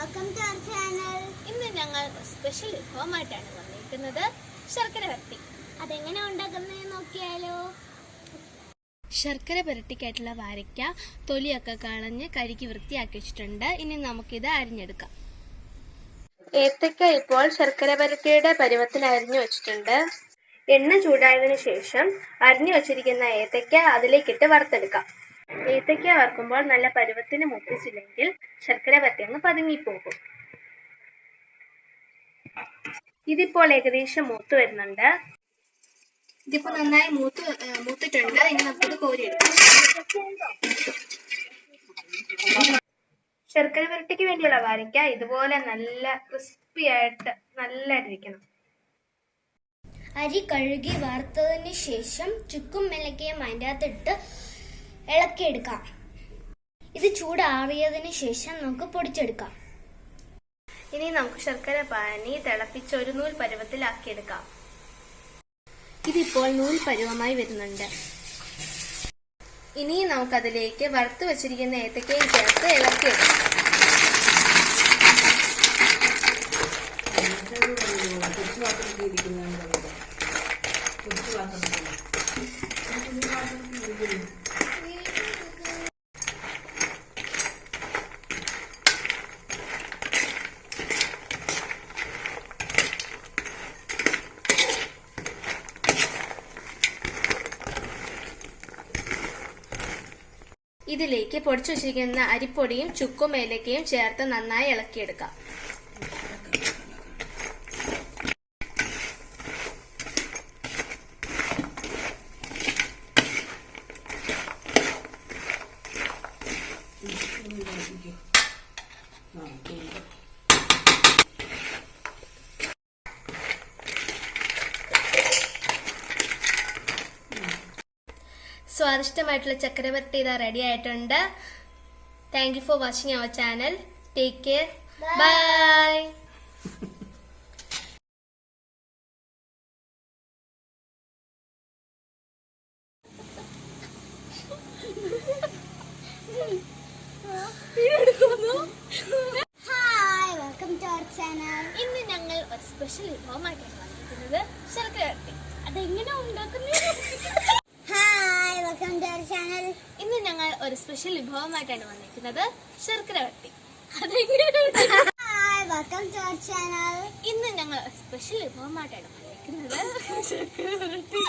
welcome to our channel. ഇന്ന് ഞങ്ങൾ special വിഭവമായിട്ടാണ് വന്നിരിക്കുന്നത് ശർക്കര പെരട്ടി. അതെങ്ങനെ ഉണ്ടാക്കുന്നതെന്ന് നോക്കിയാലോ. ശർക്കര പെരട്ടിക്കായിട്ടുള്ള വാരയ്ക്ക തൊലിയൊക്കെ കളഞ്ഞ് കഴുകി വൃത്തിയാക്കി വെച്ചിട്ടുണ്ട്. ഇനി നമുക്കിത് അരിഞ്ഞെടുക്കാം. ഏത്തയ്ക്ക ഇപ്പോൾ ശർക്കര പെരട്ടിയുടെ പരുവത്തിൽ അരിഞ്ഞു വെച്ചിട്ടുണ്ട്. എണ്ണ ചൂടായതിനു ശേഷം അരിഞ്ഞു വെച്ചിരിക്കുന്ന ഏത്തയ്ക്ക അതിലേക്കിട്ട് വറുത്തെടുക്കാം. ഏത്തയ്ക്ക വറുക്കുമ്പോൾ നല്ല പരുവത്തിന് മുപ്പിച്ചില്ലെങ്കിൽ ശർക്കര പെരട്ടി അങ്ങ് പതുങ്ങിപ്പോകും. ഇതിപ്പോൾ ഏകദേശം മൂത്ത് വരുന്നുണ്ട്. ഇതിപ്പോ നന്നായി മൂത്തിട്ടുണ്ട്. ഇനി നമുക്കിത് കോരിയെടുക്കാം. ശർക്കര പെരട്ടിക്ക് വേണ്ടിയുള്ള വാരയ്ക്ക ഇതുപോലെ നല്ല ക്രിസ്പി ആയിട്ട് നല്ലതായിട്ടിരിക്കണം. അരി കഴുകി വറുത്തതിന് ശേഷം ചുക്കും മിളകയും അതിൻ്റെ അകത്തിട്ട് ഇളക്കിയെടുക്കാം. ഇത് ചൂടാറിയതിന് ശേഷം നമുക്ക് പൊടിച്ചെടുക്കാം. ഇനി നമുക്ക് ശർക്കര പാനി തിളപ്പിച്ച് ഒരു നൂൽ പരുവത്തിലാക്കിയെടുക്കാം. ഇതിപ്പോൾ നൂൽ പരുവമായി വരുന്നുണ്ട്. ഇനി നമുക്കതിലേക്ക് വറുത്ത് വെച്ചിരിക്കുന്ന ഏത്തക്കയും ചേർത്ത് ഇളക്കിയെടുക്കാം. ഇതിലേക്ക് പൊടിച്ചു വെച്ചിരിക്കുന്ന അരിപ്പൊടിയും ചുക്കും ഏലക്കയും ചേർത്ത് നന്നായി ഇളക്കിയെടുക്കാം. സ്വാദിഷ്ടമായിട്ടുള്ള ചക്കര പെരട്ടി ഇതാ റെഡി ആയിട്ടുണ്ട്. Thank you for watching our channel. Take care. Bye. Hi, welcome to our channel. ഇന്ന് ഞങ്ങൾ ഒരു സ്പെഷ്യൽ വിഭവമായിട്ടാണ് വന്നിരിക്കുന്നത് ശർക്കര പെരട്ടി. അതെങ്ങനെ ഉണ്ടാക്കുന്നത്? Hi, welcome to our channel. ഇന്ന് ഞങ്ങൾ ഒരു സ്പെഷ്യൽ വിഭവമായിട്ടാണ് വന്നിരിക്കുന്നത് ശർക്കര പെരട്ടി. Hi, welcome to our channel. ഇന്ന് ഞങ്ങൾ സ്പെഷ്യൽ വിഭവമായിട്ടാണ് വന്നിരിക്കുന്നത് ശർക്കര പെരട്ടി.